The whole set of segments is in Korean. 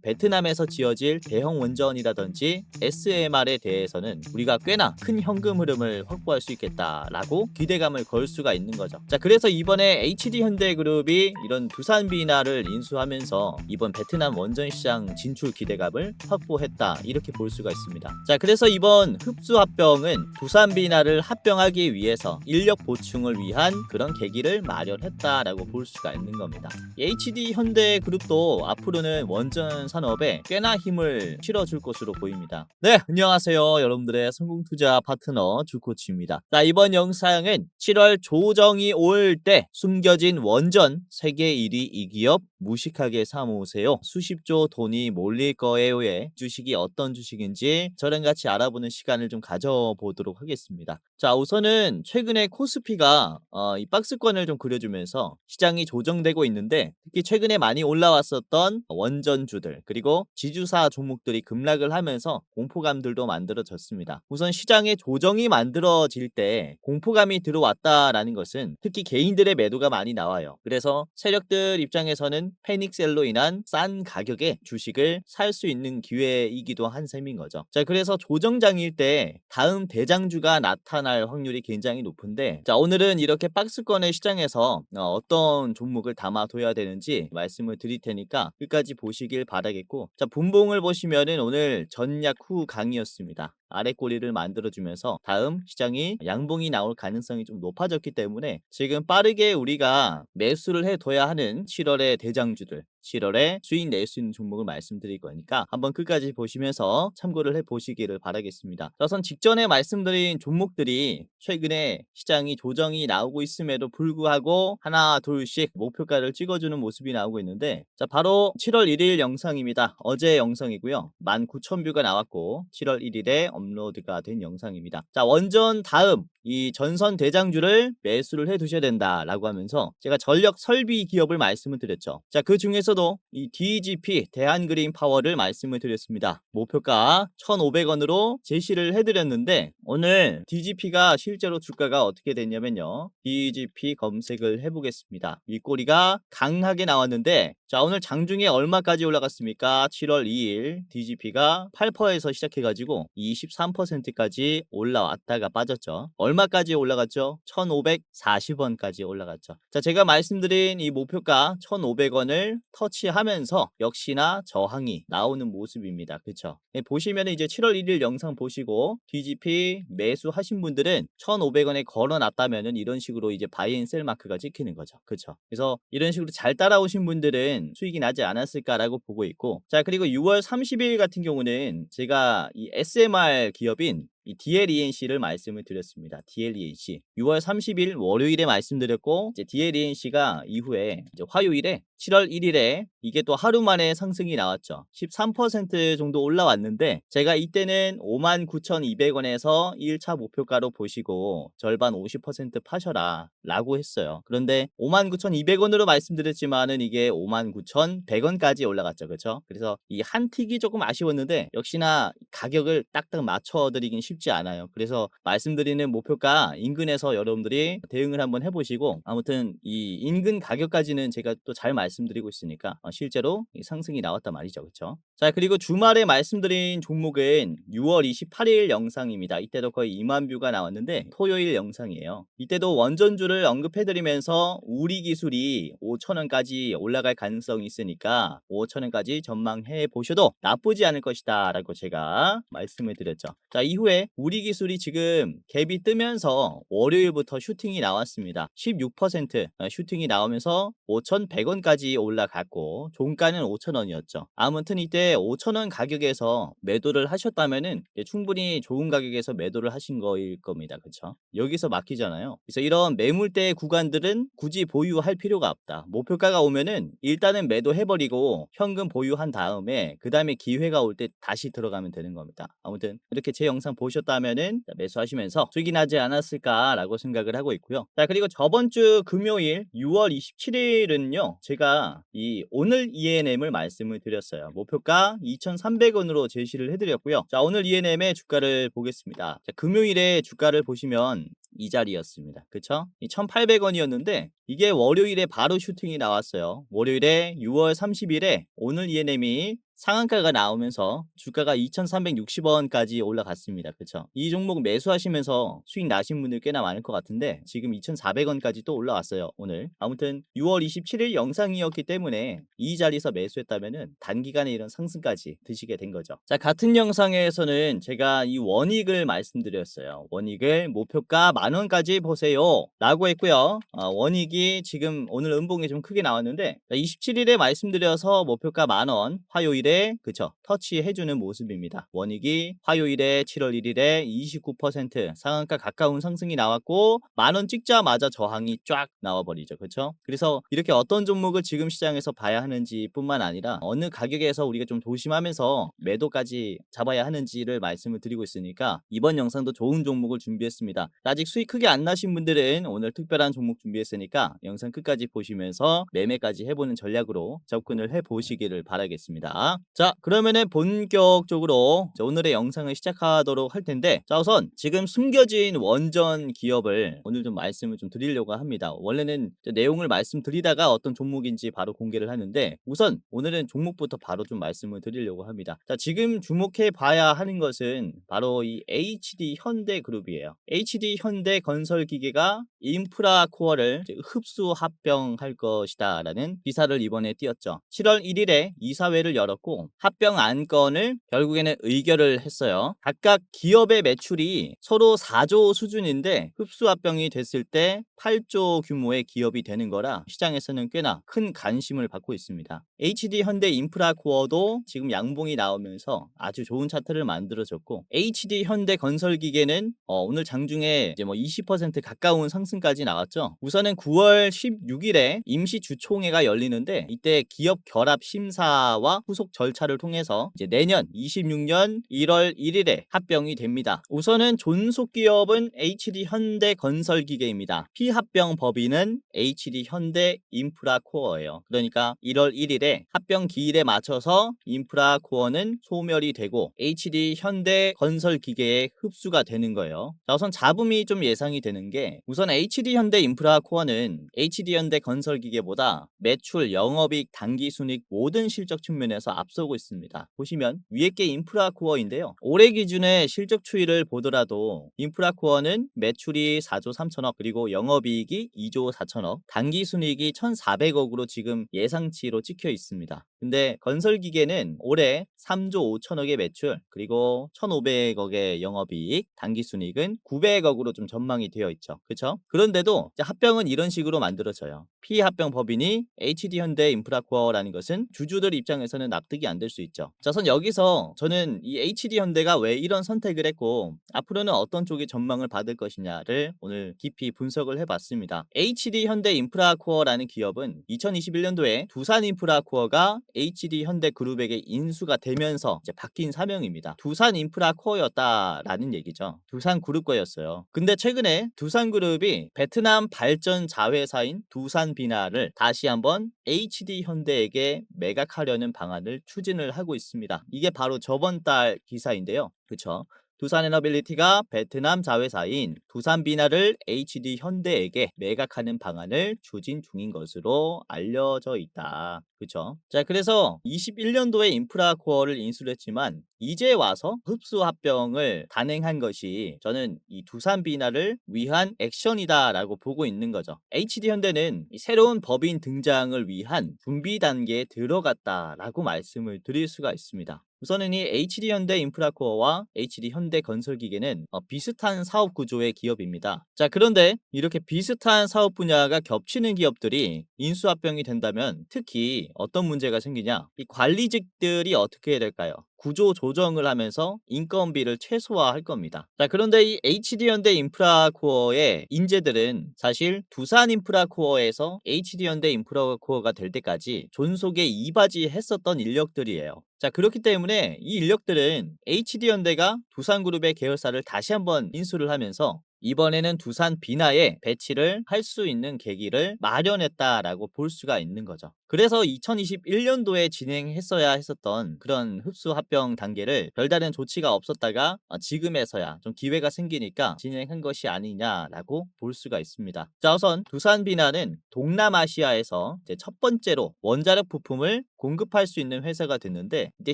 베트남에서 지어질 대형 원전이라든지 SMR에 대해서는 우리가 꽤나 큰 현금 흐름을 확보할 수 있겠다라고 기대감을 걸 수가 있는 거죠. 자, 그래서 이번에 HD현대그룹이 이런 두산비나를 인수하면서 이번 베트남 원전 시장 진출 기대감을 확보했다, 이렇게 볼 수가 있습니다. 자, 그래서 이번 흡수 합병은 두산비나를 합병하기 위해서 인력 보충을 위한 그런 계기를 마련했다라고 볼 수가 있는 겁니다. HD현대그룹도 앞으로는 원전 산업에 꽤나 힘을 실어줄 것으로 보입니다. 네, 안녕하세요. 여러분들의 성공투자 파트너 주코치입니다. 자, 이번 영상은 7월 조정이 올 때 숨겨진 원전 세계 1위 이 기업 무식하게 사모으세요. 수십조 돈이 몰릴 거예요의 주식이 어떤 주식인지 저랑 같이 알아보는 시간을 좀 가져보도록 하겠습니다. 자, 우선은 최근에 코스피가 이 박스권을 좀 그려주면서 시장이 조정되고 있는데, 특히 최근에 많이 올라왔었던 원전주들 그리고 지주사 종목들이 급락을 하면서 공포감들도 만들어졌습니다. 우선 시장에 조정이 만들어질 때 공포감이 들어왔다라는 것은 특히 개인들의 매도가 많이 나와요. 그래서 세력들 입장에서는 패닉셀로 인한 싼 가격에 주식을 살 수 있는 기회이기도 한 셈인 거죠. 자, 그래서 조정장일 때 다음 대장주가 나타날 확률이 굉장히 높은데, 자, 오늘은 이렇게 박스권의 시장에서 어떤 종목을 담아둬야 되는지 말씀을 드릴 테니까 끝까지 보시길 바라겠고, 자, 분봉을 보시면은 오늘 전략 후 강이었습니다. 아래 꼬리를 만들어주면서 다음 시장이 양봉이 나올 가능성이 좀 높아졌기 때문에 지금 빠르게 우리가 매수를 해둬야 하는 7월의 대장주들, 7월에 수익 낼 수 있는 종목을 말씀드릴 거니까 한번 끝까지 보시면서 참고를 해보시기를 바라겠습니다. 우선 직전에 말씀드린 종목들이 최근에 시장이 조정이 나오고 있음에도 불구하고 하나 둘씩 목표가를 찍어주는 모습이 나오고 있는데, 자, 바로 7월 1일 영상입니다. 어제 영상이고요. 19,000뷰가 나왔고 7월 1일에 업로드가 된 영상입니다. 자, 원전 다음 이 전선 대장주를 매수를 해 두셔야 된다라고 하면서 제가 전력 설비 기업을 말씀을 드렸죠. 자, 그 중에서도 이 DGP 대한그린파워를 말씀을 드렸습니다. 목표가 1,500원으로 제시를 해드렸는데, 오늘 DGP가 실제로 주가가 어떻게 됐냐면요, DGP 검색을 해보겠습니다. 윗꼬리가 강하게 나왔는데, 자, 오늘 장중에 얼마까지 올라갔습니까? 7월 2일 DGP가 8%에서 시작해가지고 23%까지 올라왔다가 빠졌죠. 얼마까지 올라갔죠? 1,540원까지 올라갔죠. 자, 제가 말씀드린 이 목표가 1,500원을 터치하면서 역시나 저항이 나오는 모습입니다. 그쵸? 보시면 이제 7월 1일 영상 보시고 DGP 매수하신 분들은 1,500원에 걸어놨다면은 이런 식으로 이제 바이앤셀 마크가 찍히는 거죠. 그쵸? 그래서 이런 식으로 잘 따라오신 분들은 수익이 나지 않았을까라고 보고 있고, 자, 그리고 6월 30일 같은 경우는 제가 이 SMR 기업인 이 DLENC를 말씀을 드렸습니다. DLENC 6월 30일 월요일에 말씀드렸고, 이제 DLENC가 이후에 이제 화요일에 7월 1일에 이게 또 하루 만에 상승이 나왔죠. 13% 정도 올라왔는데, 제가 이때는 59,200원에서 1차 목표가로 보시고 절반 50% 파셔라 라고 했어요. 그런데 59,200원으로 말씀드렸지만은 이게 59,100원까지 올라갔죠. 그렇죠? 그래서 이 한 틱이 조금 아쉬웠는데 역시나 가격을 딱딱 맞춰드리긴 쉽지 않아요. 그래서 말씀드리는 목표가 인근에서 여러분들이 대응을 한번 해보시고, 아무튼 이 인근 가격까지는 제가 또 잘 말씀드리고 있으니까 실제로 상승이 나왔단 말이죠. 그렇죠? 자, 그리고 주말에 말씀드린 종목은 6월 28일 영상입니다. 이때도 거의 2만 뷰가 나왔는데 토요일 영상이에요. 이때도 원전주를 언급해드리면서 우리 기술이 5,000원까지 올라갈 가능성이 있으니까 5,000원까지 전망해 보셔도 나쁘지 않을 것이다 라고 제가 말씀을 드렸죠. 자, 이후에 우리 기술이 지금 갭이 뜨면서 월요일부터 슈팅이 나왔습니다. 16% 슈팅이 나오면서 5,100원까지 올라갔고 종가는 5,000원이었죠. 아무튼 이때 5,000원 가격에서 매도를 하셨다면은 충분히 좋은 가격에서 매도를 하신 거일 겁니다. 그렇죠? 여기서 막히잖아요. 그래서 이런 매물대 구간들은 굳이 보유할 필요가 없다. 목표가가 오면은 일단은 매도해버리고 현금 보유한 다음에 그 다음에 기회가 올 때 다시 들어가면 되는 겁니다. 아무튼 이렇게 제 영상 보셨다면은 매수하시면서 수익이 나지 않았을까라고 생각을 하고 있고요. 자, 그리고 저번 주 금요일 6월 27일은요 제가 이 오늘 ENM을 말씀을 드렸어요. 목표가 2,300원으로 제시를 해드렸고요. 자, 오늘 ENM의 주가를 보겠습니다. 자, 금요일에 주가를 보시면 이 자리였습니다. 그쵸? 이 1,800원이었는데 이게 월요일에 바로 슈팅이 나왔어요. 월요일에 6월 30일에 오늘 ENM이 상한가가 나오면서 주가가 2,360원까지 올라갔습니다. 그쵸? 이 종목 매수하시면서 수익 나신 분들 꽤나 많을 것 같은데 지금 2,400원까지 또 올라왔어요. 오늘. 아무튼 6월 27일 영상이었기 때문에 이 자리에서 매수했다면은 단기간에 이런 상승까지 드시게 된 거죠. 자, 같은 영상에서는 제가 이 원익을 말씀드렸어요. 원익을 목표가 10,000원까지 보세요 라고 했고요. 원익이 지금 오늘 음봉이 좀 크게 나왔는데 27일에 말씀드려서 목표가 10,000원, 화요일에 그쵸 터치해주는 모습입니다. 원익이 화요일에 7월 1일에 29% 상한가 가까운 상승이 나왔고 10,000원 찍자마자 저항이 쫙 나와버리죠. 그쵸? 그래서 이렇게 어떤 종목을 지금 시장에서 봐야 하는지 뿐만 아니라 어느 가격에서 우리가 좀 조심하면서 매도까지 잡아야 하는지를 말씀을 드리고 있으니까 이번 영상도 좋은 종목을 준비했습니다. 아직 수익 크게 안 나신 분들은 오늘 특별한 종목 준비했으니까 영상 끝까지 보시면서 매매까지 해보는 전략으로 접근을 해보시기를 바라겠습니다. 자, 그러면은 본격적으로 오늘의 영상을 시작하도록 할 텐데, 자, 우선 지금 숨겨진 원전 기업을 오늘 좀 말씀을 좀 드리려고 합니다. 원래는 내용을 말씀드리다가 어떤 종목인지 바로 공개를 하는데 우선 오늘은 종목부터 바로 좀 말씀을 드리려고 합니다. 자, 지금 주목해 봐야 하는 것은 바로 이 HD 현대그룹이에요. HD 현대건설기계가 인프라 코어를 흡수 합병할 것이다 라는 기사를 이번에 띄었죠. 7월 1일에 이사회를 열었고 합병 안건을 결국에는 의결을 했어요. 각각 기업의 매출이 서로 4조 수준인데 흡수 합병이 됐을 때 8조 규모의 기업이 되는 거라 시장에서는 꽤나 큰 관심을 받고 있습니다. HD 현대 인프라 코어도 지금 양봉이 나오면서 아주 좋은 차트를 만들어줬고 HD 현대 건설기계는 오늘 장중에 이제 뭐 20% 가까운 상승까지 나왔죠. 우선은 9월 16일에 임시 주총회가 열리는데 이때 기업 결합 심사와 후속 절차를 통해서 이제 내년 26년 1월 1일에 합병이 됩니다. 우선은 존속 기업은 HD 현대 건설기계입니다. 피합병 법인은 HD 현대 인프라 코어예요. 그러니까 1월 1일에 합병 기일에 맞춰서 인프라 코어는 소멸이 되고 HD 현대 건설기계에 흡수가 되는 거예요. 자, 우선 잡음이 좀 예상이 되는 게 우선 HD 현대 인프라 코어는 HD 현대 건설기계보다 매출, 영업이익, 당기순이익 모든 실적 측면에서 앞서고 있습니다. 보시면 위에 게 인프라 코어인데요. 올해 기준의 실적 추이를 보더라도 인프라 코어는 매출이 4조 3천억 그리고 영업이익이 2조 4천억 당기순이익이 1,400억으로 지금 예상치로 찍혀 있습니다. 근데 건설기계는 올해 3조 5천억의 매출 그리고 1,500억의 영업이익 당기순이익은 900억으로 좀 전망이 되어 있죠. 그렇죠? 그런데도 합병은 이런 식으로 만들어져요. 피합병 법인이 HD 현대 인프라코어라는 것은 주주들 입장에서는 납득이 안 될 수 있죠. 자, 우선 여기서 저는 이 HD 현대가 왜 이런 선택을 했고 앞으로는 어떤 쪽의 전망을 받을 것이냐를 오늘 깊이 분석을 해봤습니다. HD 현대 인프라코어라는 기업은 2021년도에 두산 인프라코어가 HD 현대 그룹에게 인수가 되면서 이제 바뀐 사명입니다. 두산 인프라코어였다라는 얘기죠. 두산 그룹 거였어요. 근데 최근에 두산 그룹이 베트남 발전 자회사인 두산 비나를 다시 한번 HD 현대에게 매각하려는 방안을 추진을 하고 있습니다. 이게 바로 저번 달 기사인데요. 그쵸? 두산에너빌리티가 베트남 자회사인 두산비나를 HD 현대에게 매각하는 방안을 추진 중인 것으로 알려져 있다. 그렇죠? 자, 그래서 21년도에 인프라코어를 인수를 했지만 이제 와서 흡수 합병을 단행한 것이 저는 이 두산비나를 위한 액션이다라고 보고 있는 거죠. HD 현대는 이 새로운 법인 등장을 위한 준비 단계에 들어갔다라고 말씀을 드릴 수가 있습니다. 우선은 이 HD 현대 인프라코어와 HD 현대 건설기계는 비슷한 사업 구조의 기업입니다. 자, 그런데 이렇게 비슷한 사업 분야가 겹치는 기업들이 인수합병이 된다면 특히 어떤 문제가 생기냐? 이 관리직들이 어떻게 해야 될까요? 구조 조정을 하면서 인건비를 최소화할 겁니다. 자, 그런데 이 HD 현대 인프라코어의 인재들은 사실 두산 인프라코어에서 HD 현대 인프라코어가 될 때까지 존속에 이바지 했었던 인력들이에요. 자, 그렇기 때문에 이 인력들은 HD 현대가 두산그룹의 계열사를 다시 한번 인수를 하면서 이번에는 두산 비나에 배치를 할 수 있는 계기를 마련했다라고 볼 수가 있는 거죠. 그래서 2021년도에 진행했어야 했었던 그런 흡수 합병 단계를 별다른 조치가 없었다가 지금에서야 좀 기회가 생기니까 진행한 것이 아니냐라고 볼 수가 있습니다. 자, 우선 두산 비나는 동남아시아에서 이제 첫 번째로 원자력 부품을 공급할 수 있는 회사가 됐는데, 이때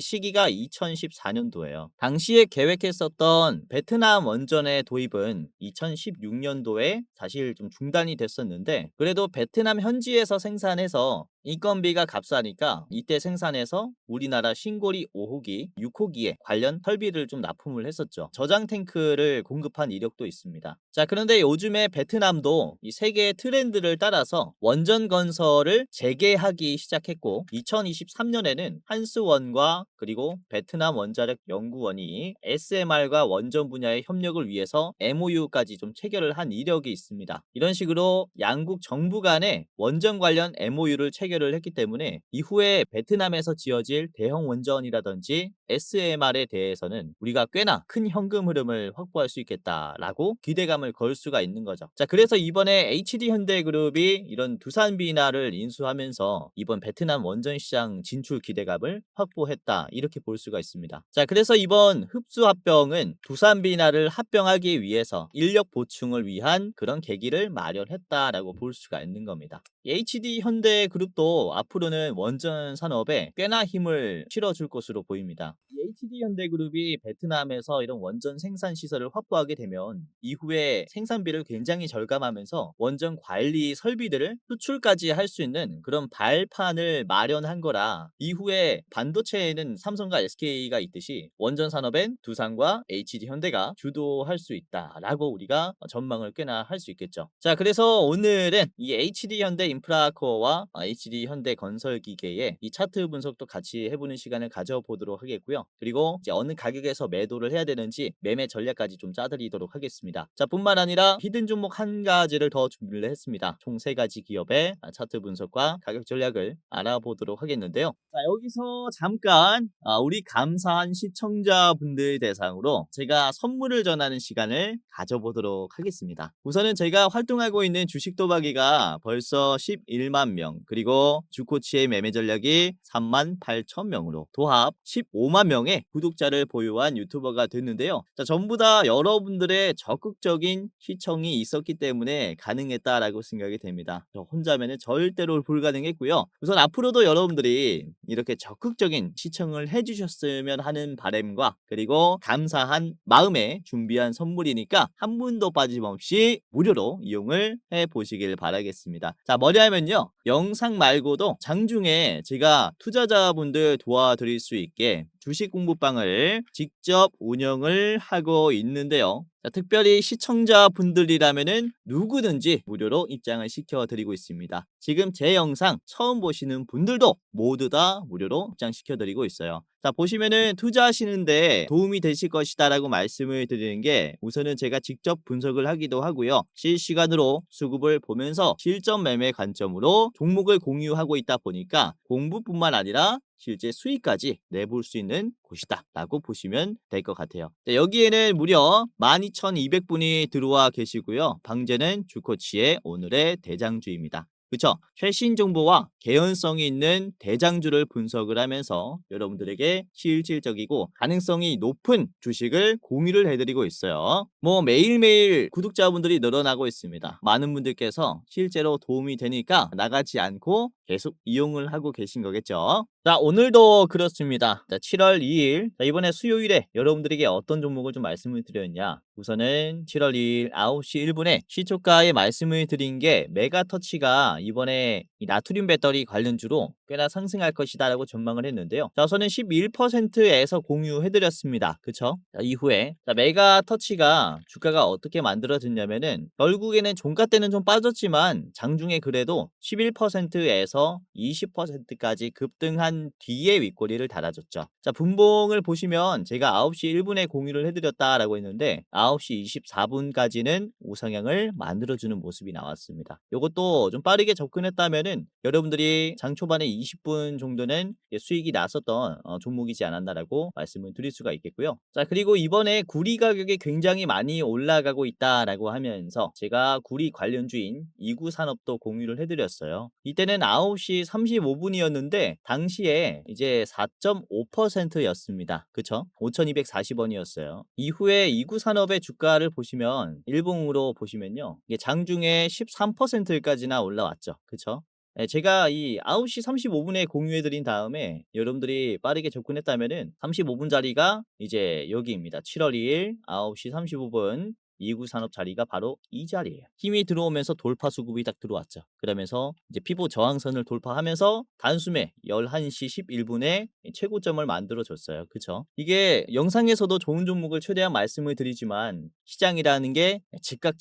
시기가 2014년도예요. 당시에 계획했었던 베트남 원전의 도입은 2016년도에 사실 좀 중단이 됐었는데, 그래도 베트남 현지에서 생산해서 인건비가 값싸니까 이때 생산해서 우리나라 신고리 5호기, 6호기에 관련 설비를 좀 납품을 했었죠. 저장 탱크를 공급한 이력도 있습니다. 자, 그런데 요즘에 베트남도 이 세계의 트렌드를 따라서 원전 건설을 재개하기 시작했고, 2023년에는 한스원과 그리고 베트남 원자력 연구원이 SMR과 원전 분야의 협력을 위해서 MOU까지 좀 체결을 한 이력이 있습니다. 이런 식으로 양국 정부 간에 원전 관련 MOU를 체결을 했기 때문에 이후에 베트남에서 지어질 대형 원전이라든지 SMR에 대해서는 우리가 꽤나 큰 현금 흐름을 확보할 수 있겠다라고 기대감을 걸 수가 있는 거죠. 자, 그래서 이번에 HD현대그룹이 이런 두산비나를 인수하면서 이번 베트남 원전 시장 진출 기대감을 확보했다, 이렇게 볼 수가 있습니다. 자, 그래서 이번 흡수합병은 두산비나를 합병하기 위해서 인력 보충을 위한 그런 계기를 마련했다라고 볼 수가 있는 겁니다. HD현대그룹도 앞으로는 원전 산업에 꽤나 힘을 실어줄 것으로 보입니다. HD현대그룹이 베트남에서 이런 원전 생산 시설을 확보하게 되면 이후에 생산비를 굉장히 절감하면서 원전 관리 설비들을 수출까지 할 수 있는 그런 발판을 마련한 거라, 이후에 반도체에는 삼성과 SK가 있듯이 원전 산업엔 두산과 HD현대가 주도할 수 있다라고 우리가 전망을 꽤나 할 수 있겠죠. 자, 그래서 오늘은 이 HD현대 인프라코어와 HD현대 건설기계의 이 차트 분석도 같이 해보는 시간을 가져보도록 하겠고요. 그리고 이제 어느 가격에서 매도를 해야 되는지 매매 전략까지 좀 짜드리도록 하겠습니다. 자, 뿐만 아니라 히든 종목 한 가지를 더 준비를 했습니다. 총 3가지 기업의 차트 분석과 가격 전략을 알아보도록 하겠는데요. 자, 여기서 잠깐 우리 감사한 시청자분들 대상으로 제가 선물을 전하는 시간을 가져보도록 하겠습니다. 우선은 제가 활동하고 있는 주식 도박이가 벌써 11만 명, 그리고 주코치의 매매 전략이 38,000명으로 도합 15만 명의 구독자를 보유한 유튜버가 됐는데요. 자, 전부 다 여러분들의 적극적인 시청이 있었기 때문에 가능했다라고 생각이 됩니다. 저 혼자면은 절대로 불가능했고요. 우선 앞으로도 여러분들이 이렇게 적극적인 시청을 해주셨으면 하는 바람과, 그리고 감사한 마음에 준비한 선물이니까 한 분도 빠짐없이 무료로 이용을 해보시길 바라겠습니다. 자, 뭐냐면요, 영상 말고도 장중에 제가 투자자분들 도와드릴 수 있게 주식 공부방을 직접 운영을 하고 있는데요. 자, 특별히 시청자분들이라면은 누구든지 무료로 입장을 시켜드리고 있습니다. 지금 제 영상 처음 보시는 분들도 모두 다 무료로 입장시켜드리고 있어요. 자, 보시면은 투자하시는데 도움이 되실 것이다 라고 말씀을 드리는 게, 우선은 제가 직접 분석을 하기도 하고요. 실시간으로 수급을 보면서 실전 매매 관점으로 종목을 공유하고 있다 보니까 공부뿐만 아니라 실제 수익까지 내볼 수 있는 곳이다 라고 보시면 될 것 같아요. 자, 여기에는 무려 12,200분이 들어와 계시고요. 방제는 주코치의 오늘의 대장주입니다. 그쵸? 최신 정보와 개연성이 있는 대장주를 분석을 하면서 여러분들에게 실질적이고 가능성이 높은 주식을 공유를 해드리고 있어요. 뭐 매일매일 구독자분들이 늘어나고 있습니다. 많은 분들께서 실제로 도움이 되니까 나가지 않고 계속 이용을 하고 계신 거겠죠. 자, 오늘도 그렇습니다. 자, 7월 2일, 자, 이번에 수요일에 여러분들에게 어떤 종목을 좀 말씀을 드렸냐. 우선은 7월 2일 9시 1분에 시초가에 말씀을 드린 게 메가터치가 이번에 이 나트륨 배터리 관련주로 꽤나 상승할 것이다 라고 전망을 했는데요. 자, 우선은 11%에서 공유해드렸습니다. 그쵸? 자, 이후에 메가터치가 주가가 어떻게 만들어졌냐면은 결국에는 종가 때는 좀 빠졌지만 장중에 그래도 11%에서 20%까지 급등한 뒤에 윗꼬리를 달아줬죠. 자, 분봉을 보시면 제가 9시 1분에 공유를 해드렸다라고 했는데 9시 24분까지는 우상향을 만들어주는 모습이 나왔습니다. 이것도 좀 빠르게 접근했다면은 여러분들이 장 초반에 20분 정도는 수익이 났었던 종목이지 않았나라고 말씀을 드릴 수가 있겠고요. 자, 그리고 이번에 구리 가격이 굉장히 많이 올라가고 있다라고 하면서 제가 구리 관련주인 이구산업도 공유를 해드렸어요. 이때는 9시 35분이었는데 당시에 이제 4.5%였습니다. 그쵸? 5,240원이었어요. 이후에 이구산업의 주가를 보시면 일봉으로 보시면요, 이게 장중에 13%까지나 올라왔죠. 그쵸? 예, 제가 이 9시 35분에 공유해드린 다음에 여러분들이 빠르게 접근했다면은 35분짜리가 이제 여기입니다. 7월 2일 9시 35분 이구산업 자리가 바로 이 자리예요. 힘이 들어오면서 돌파 수급이 딱 들어왔죠. 그러면서 이제 피보 저항선을 돌파하면서 단숨에 11시 11분에 최고점을 만들어줬어요. 그쵸? 이게 영상에서도 좋은 종목을 최대한 말씀을 드리지만 시장이라는 게 즉각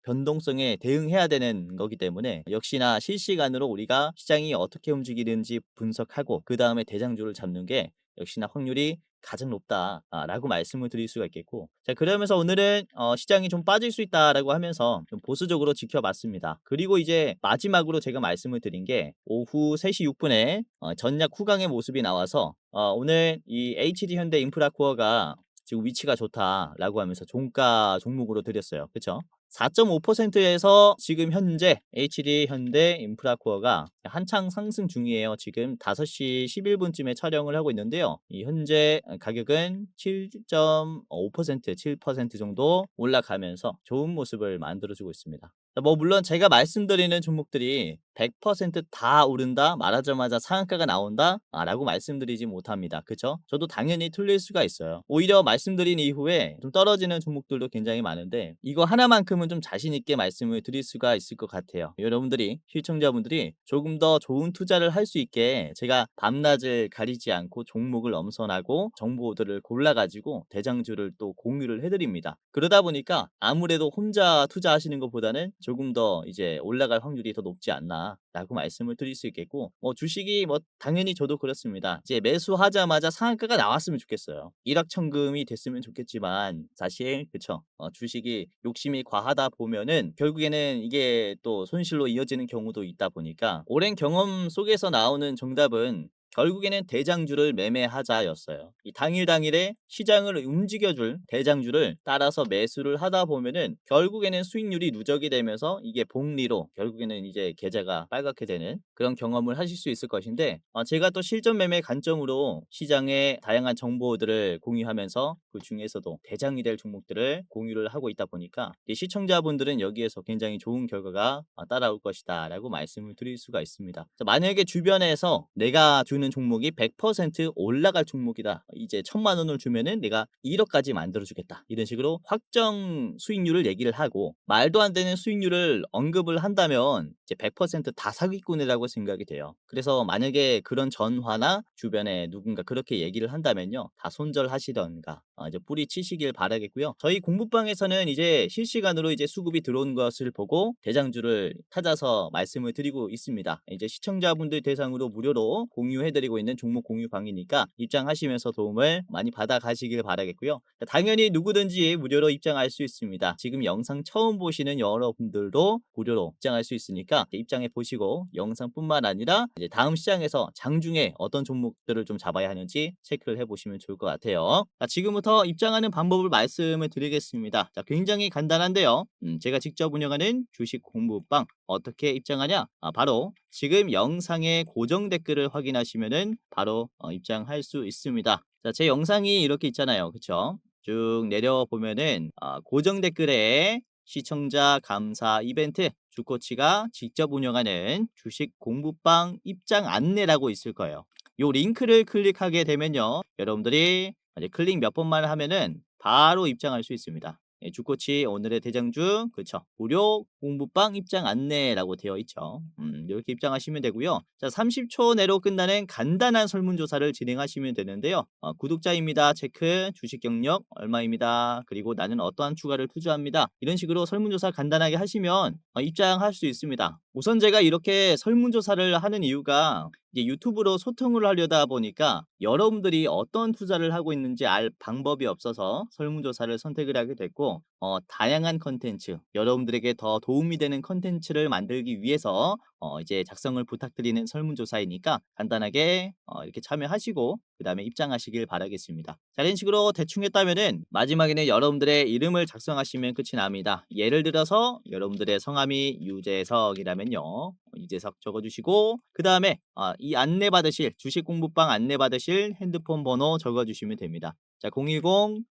변동성에 대응해야 되는 거기 때문에 역시나 실시간으로 우리가 시장이 어떻게 움직이는지 분석하고 그 다음에 대장주를 잡는 게 역시나 확률이 가장 높다라고 말씀을 드릴 수가 있겠고, 자, 그러면서 오늘은 시장이 좀 빠질 수 있다라고 하면서 좀 보수적으로 지켜봤습니다. 그리고 이제 마지막으로 제가 말씀을 드린 게 오후 3시 6분에 전략 후강의 모습이 나와서 오늘 이 HD 현대 인프라코어가 지금 위치가 좋다라고 하면서 종가 종목으로 드렸어요. 그쵸? 4.5%에서 지금 현재 HD 현대 인프라코어가 한창 상승 중이에요. 지금 5시 11분쯤에 촬영을 하고 있는데요. 이 현재 가격은 7.5%, 7% 정도 올라가면서 좋은 모습을 만들어주고 있습니다. 뭐 물론 제가 말씀드리는 종목들이 100%다 오른다, 말하자마자 상한가가 나온다 라고 말씀드리지 못합니다. 그쵸? 저도 당연히 틀릴 수가 있어요. 오히려 말씀드린 이후에 좀 떨어지는 종목들도 굉장히 많은데 이거 하나만큼은 좀 자신 있게 말씀을 드릴 수가 있을 것 같아요. 여러분들이, 시청자분들이 조금 더 좋은 투자를 할 수 있게 제가 밤낮을 가리지 않고 종목을 엄선하고 정보들을 골라가지고 대장주를 또 공유를 해드립니다. 그러다 보니까 아무래도 혼자 투자하시는 것보다는 조금 더 이제 올라갈 확률이 더 높지 않나 라고 말씀을 드릴 수 있겠고, 뭐 주식이 뭐 당연히 저도 그렇습니다. 이제 매수하자마자 상한가가 나왔으면 좋겠어요. 일확천금이 됐으면 좋겠지만 사실 그쵸, 주식이 욕심이 과하다 보면은 결국에는 이게 또 손실로 이어지는 경우도 있다 보니까 오랜 경험 속에서 나오는 정답은 결국에는 대장주를 매매하자였어요. 이 당일에 시장을 움직여줄 대장주를 따라서 매수를 하다 보면은 결국에는 수익률이 누적이 되면서 이게 복리로 결국에는 이제 계좌가 빨갛게 되는 그런 경험을 하실 수 있을 것인데, 제가 또 실전 매매 관점으로 시장의 다양한 정보들을 공유하면서 그 중에서도 대장이 될 종목들을 공유를 하고 있다 보니까 시청자분들은 여기에서 굉장히 좋은 결과가 따라올 것이다 라고 말씀을 드릴 수가 있습니다. 자, 만약에 주변에서 내가 주는 종목이 100% 올라갈 종목이다, 이제 1,000만 원을 주면은 내가 1억까지 만들어주겠다, 이런 식으로 확정 수익률을 얘기를 하고 말도 안 되는 수익률을 언급을 한다면 이제 100%다 사기꾼이라고 생각이 돼요. 그래서 만약에 그런 전화나 주변에 누군가 그렇게 얘기를 한다면요, 다 손절하시던가 이제 뿌리 치시길 바라겠고요. 저희 공부방에서는 이제 실시간으로 이제 수급이 들어온 것을 보고 대장주를 찾아서 말씀을 드리고 있습니다. 이제 시청자분들 대상으로 무료로 공유해드리고 있는 종목 공유방이니까 입장하시면서 도움을 많이 받아 가시길 바라겠고요. 당연히 누구든지 무료로 입장할 수 있습니다. 지금 영상 처음 보시는 여러분들도 무료로 입장할 수 있으니까 입장해 보시고 영상뿐만 아니라 이제 다음 시장에서 장중에 어떤 종목들을 좀 잡아야 하는지 체크를 해보시면 좋을 것 같아요. 자, 지금부터 입장하는 방법을 말씀을 드리겠습니다. 자, 굉장히 간단한데요. 제가 직접 운영하는 주식 공부방 어떻게 입장하냐? 바로 지금 영상의 고정 댓글을 확인하시면은 바로 입장할 수 있습니다. 자, 제 영상이 이렇게 있잖아요. 그쵸? 쭉 내려보면은 고정 댓글에 시청자 감사 이벤트, 주코치가 직접 운영하는 주식 공부방 입장 안내라고 있을 거예요. 요 링크를 클릭하게 되면요, 여러분들이 이제 클릭 몇 번만 하면은 바로 입장할 수 있습니다. 주코치 오늘의 대장주, 그쵸, 무료 공부방 입장 안내라고 되어 있죠. 이렇게 입장하시면 되고요. 자, 30초 내로 끝나는 간단한 설문조사를 진행하시면 되는데요. 구독자입니다 체크, 주식 경력 얼마입니다, 그리고 나는 어떠한 추가를 투자합니다, 이런 식으로 설문조사 간단하게 하시면 입장할 수 있습니다. 우선 제가 이렇게 설문조사를 하는 이유가 이제 유튜브로 소통을 하려다 보니까 여러분들이 어떤 투자를 하고 있는지 알 방법이 없어서 설문조사를 선택을 하게 됐고, 다양한 컨텐츠, 여러분들에게 더 도움이 되는 컨텐츠를 만들기 위해서 이제 작성을 부탁드리는 설문조사이니까 간단하게 이렇게 참여하시고 그 다음에 입장하시길 바라겠습니다. 자, 이런 식으로 대충 했다면은 마지막에는 여러분들의 이름을 작성하시면 끝이 납니다. 예를 들어서 여러분들의 성함이 유재석이라면요, 유재석 적어주시고 그 다음에 이 안내받으실 주식 공부방 안내받으실 핸드폰 번호 적어주시면 됩니다. 자, 010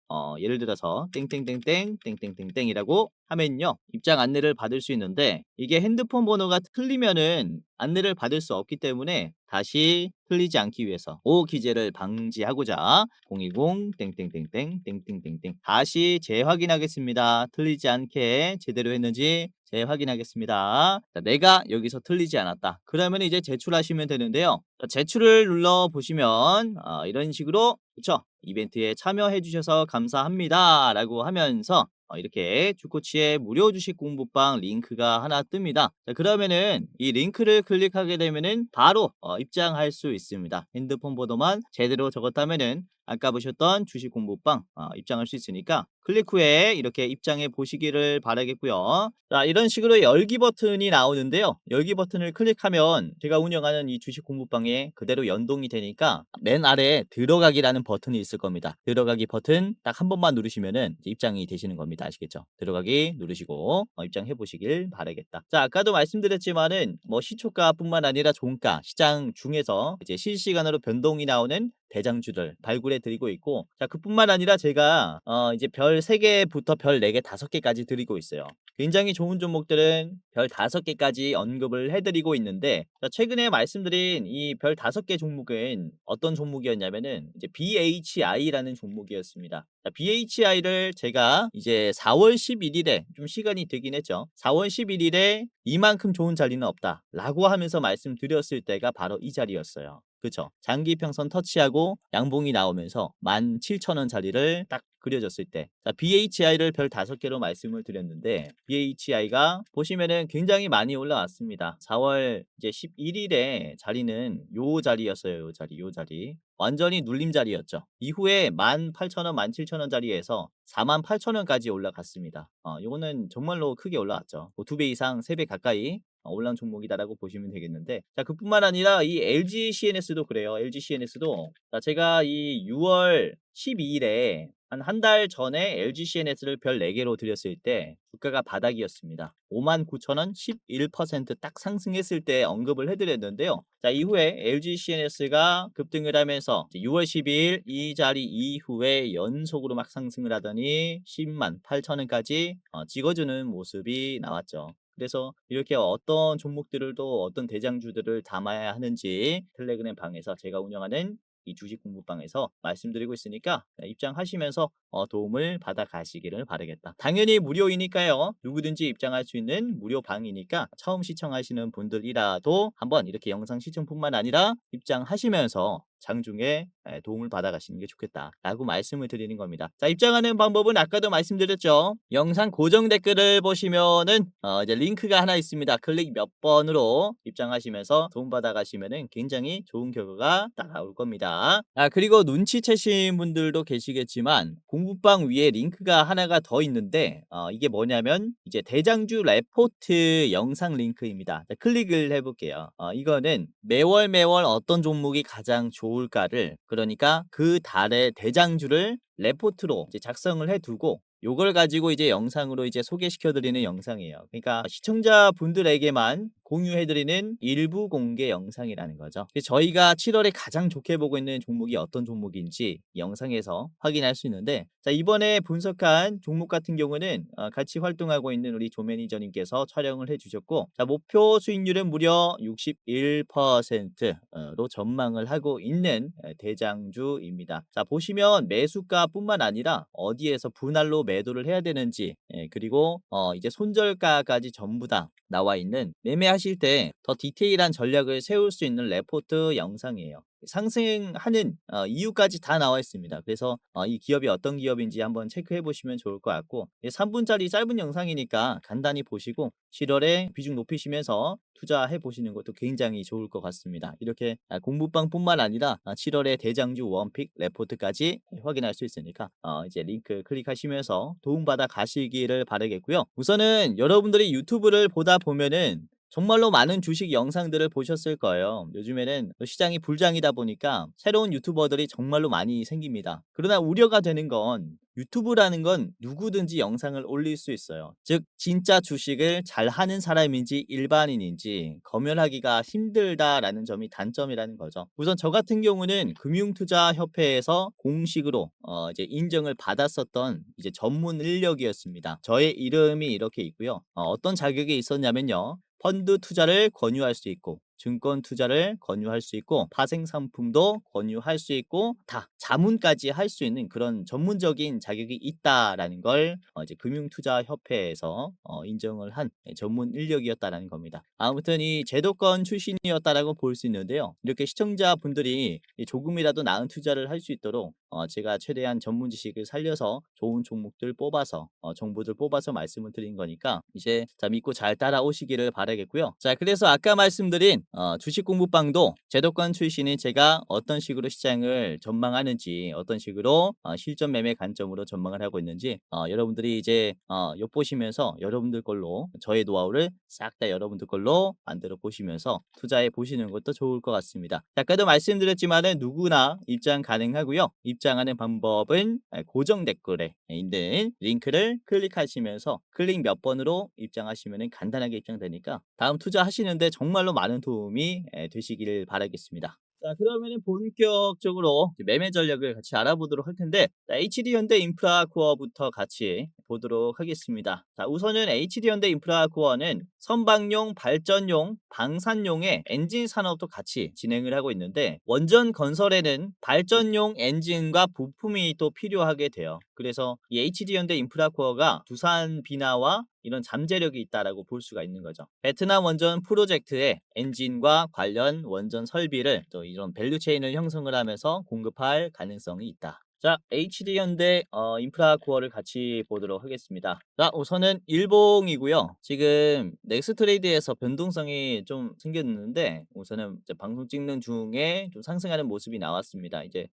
예를 들어서 땡땡땡땡 땡땡땡땡이라고 하면요, 입장 안내를 받을 수 있는데 이게 핸드폰 번호가 틀리면은 안내를 받을 수 없기 때문에 다시 틀리지 않기 위해서 오기재를 방지하고자 010 땡땡땡땡 땡땡땡땡 다시 재확인하겠습니다. 틀리지 않게 제대로 했는지 재확인하겠습니다. 자, 내가 여기서 틀리지 않았다. 그러면 이제 제출하시면 되는데요. 자, 제출을 눌러 보시면 이런 식으로, 그쵸? 이벤트에 참여해 주셔서 감사합니다 라고 하면서 이렇게 주코치의 무료 주식 공부방 링크가 하나 뜹니다. 자, 그러면은 이 링크를 클릭하게 되면은 바로 입장할 수 있습니다. 핸드폰 번호만 제대로 적었다면은 아까 보셨던 주식 공부방 입장할 수 있으니까 클릭 후에 이렇게 입장해 보시기를 바라겠고요. 자, 이런 식으로 열기 버튼이 나오는데요. 열기 버튼을 클릭하면 제가 운영하는 이 주식 공부방에 그대로 연동이 되니까 맨 아래에 들어가기라는 버튼이 있을 겁니다. 들어가기 버튼 딱 한 번만 누르시면은 이제 입장이 되시는 겁니다. 아시겠죠? 들어가기 누르시고 입장해 보시길 바라겠다. 자, 아까도 말씀드렸지만은 뭐 시초가뿐만 아니라 종가, 시장 중에서 이제 실시간으로 변동이 나오는 대장주들 발굴해 드리고 있고, 자, 그뿐만 아니라 제가 이제 별 3개부터 별 4개, 5개까지 드리고 있어요. 굉장히 좋은 종목들은 별 5개까지 언급을 해드리고 있는데, 자, 최근에 말씀드린 이 별 5개 종목은 어떤 종목이었냐면은 이제 BHI라는 종목이었습니다. 자, BHI를 제가 이제 4월 11일에 좀 시간이 되긴 했죠. 4월 11일에 이만큼 좋은 자리는 없다 라고 하면서 말씀드렸을 때가 바로 이 자리였어요. 그쵸? 장기 평선 터치하고 양봉이 나오면서 17,000원 자리를 딱 그려졌을 때, 자, BHI를 별 5개로 말씀을 드렸는데 BHI가 보시면은 굉장히 많이 올라왔습니다. 4월 이제 11일에 자리는 요 자리였어요. 요 자리 완전히 눌림 자리였죠. 이후에 18,000원 17,000원 자리에서 48,000원까지 올라갔습니다. 요거는 정말로 크게 올라왔죠. 뭐 2배 이상 3배 가까이 올라온 종목이다라고 보시면 되겠는데, 자, 그뿐만 아니라 이 LG CNS도 그래요. LG CNS도 자, 제가 이 6월 12일에 한 달 전에 LG CNS를 별 4개로 드렸을 때 주가가 바닥이었습니다. 59,000원 11%딱 상승했을 때 언급을 해드렸는데요. 자, 이후에 LG CNS가 급등을 하면서 6월 12일 이 자리 이후에 연속으로 막 상승을 하더니 108,000원까지 찍어주는 모습이 나왔죠. 그래서 이렇게 어떤 종목들을 또 어떤 대장주들을 담아야 하는지 텔레그램 방에서 제가 운영하는 이 주식 공부방에서 말씀드리고 있으니까 입장하시면서 도움을 받아 가시기를 바라겠다. 당연히 무료이니까요. 누구든지 입장할 수 있는 무료 방이니까 처음 시청하시는 분들이라도 한번 이렇게 영상 시청뿐만 아니라 입장하시면서 장중에 도움을 받아 가시는 게 좋겠다라고 말씀을 드리는 겁니다. 자, 입장하는 방법은 아까도 말씀드렸죠. 영상 고정 댓글을 보시면은 이제 링크가 하나 있습니다. 클릭 몇 번으로 입장하시면서 도움 받아 가시면은 굉장히 좋은 결과가 따라올 겁니다. 그리고 눈치채신 분들도 계시겠지만 공부방 위에 링크가 하나가 더 있는데 이게 뭐냐면 이제 대장주 레포트 영상 링크입니다. 자, 클릭을 해볼게요. 이거는 매월 어떤 종목이 가장 좋을까를, 그러니까 그 달의 대장주를 레포트로 이제 작성을 해두고 요걸 가지고 이제 영상으로 이제 소개시켜드리는 영상이에요. 그러니까 시청자분들에게만 공유해드리는 일부 공개 영상이라는 거죠. 저희가 7월에 가장 좋게 보고 있는 종목이 어떤 종목인지 영상에서 확인할 수 있는데, 자, 이번에 분석한 종목 같은 경우는 같이 활동하고 있는 우리 조 매니저님께서 촬영을 해주셨고, 자, 목표 수익률은 무려 61%로 전망을 하고 있는 대장주입니다. 자, 보시면 매수가뿐만 아니라 어디에서 분할로 매도를 해야 되는지, 그리고 이제 손절가까지 전부 다 나와 있는, 매매하실 상승하실 때 더 디테일한 전략을 세울 수 있는 레포트 영상이에요. 상승하는 이유까지 다 나와 있습니다. 그래서 이 기업이 어떤 기업인지 한번 체크해 보시면 좋을 것 같고, 3분짜리 짧은 영상이니까 간단히 보시고 7월에 비중 높이시면서 투자해 보시는 것도 굉장히 좋을 것 같습니다. 이렇게 공부방뿐만 아니라 7월에 대장주 원픽 레포트까지 확인할 수 있으니까 이제 링크 클릭하시면서 도움받아 가시기를 바라겠고요. 우선은 여러분들이 유튜브를 보다 보면은 정말로 많은 주식 영상들을 보셨을 거예요. 요즘에는 시장이 불장이다 보니까 새로운 유튜버들이 정말로 많이 생깁니다. 그러나 우려가 되는 건 유튜브라는 건 누구든지 영상을 올릴 수 있어요. 즉 진짜 주식을 잘하는 사람인지 일반인인지 검열하기가 힘들다라는 점이 단점이라는 거죠. 우선 저 같은 경우는 금융투자협회에서 공식으로 이제 인정을 받았었던 이제 전문 인력이었습니다. 저의 이름이 이렇게 있고요. 어떤 자격이 있었냐면요. 펀드 투자를 권유할 수 있고, 증권 투자를 권유할 수 있고, 파생 상품도 권유할 수 있고, 다 자문까지 할 수 있는 그런 전문적인 자격이 있다라는 걸 이제 금융투자협회에서 인정을 한 전문 인력이었다라는 겁니다. 아무튼 이 제도권 출신이었다라고 볼 수 있는데요. 이렇게 시청자분들이 조금이라도 나은 투자를 할 수 있도록 제가 최대한 전문 지식을 살려서 좋은 종목들 뽑아서 정보들 뽑아서 말씀을 드린 거니까 이제 자 믿고 잘 따라오시기를 바라겠고요. 자 그래서 아까 말씀드린 주식 공부방도 제도권 출신인 제가 어떤 식으로 시장을 전망하는지, 어떤 식으로 실전 매매 관점으로 전망을 하고 있는지 여러분들이 이제 엿보시면서 여러분들 걸로 저의 노하우를 싹 다 여러분들 걸로 만들어 보시면서 투자해 보시는 것도 좋을 것 같습니다. 자, 아까도 말씀드렸지만은 누구나 입장 가능하고요. 입장하는 방법은 고정 댓글에 있는 링크를 클릭하시면서 클릭 몇 번으로 입장하시면 간단하게 입장되니까 다음 투자하시는데 정말로 많은 도움이 되시기를 바라겠습니다. 자 그러면은 본격적으로 매매 전략을 같이 알아보도록 할 텐데, 자, HD현대 인프라코어부터 같이 보도록 하겠습니다. 자 우선은 HD현대 인프라코어는 선박용, 발전용, 방산용의 엔진 산업도 같이 진행을 하고 있는데, 원전 건설에는 발전용 엔진과 부품이 또 필요하게 돼요. 그래서 이 HD현대 인프라코어가 두산 비나와 이런 잠재력이 있다라고 볼 수가 있는 거죠. 베트남 원전 프로젝트의 엔진과 관련 원전 설비를 또 이런 밸류체인을 형성을 하면서 공급할 가능성이 있다. 자, HD현대 인프라코어를 같이 보도록 하겠습니다. 자, 우선은 일봉이고요. 지금 넥스트레이드에서 변동성이 좀 생겼는데, 우선은 이제 방송 찍는 중에 좀 상승하는 모습이 나왔습니다. 이제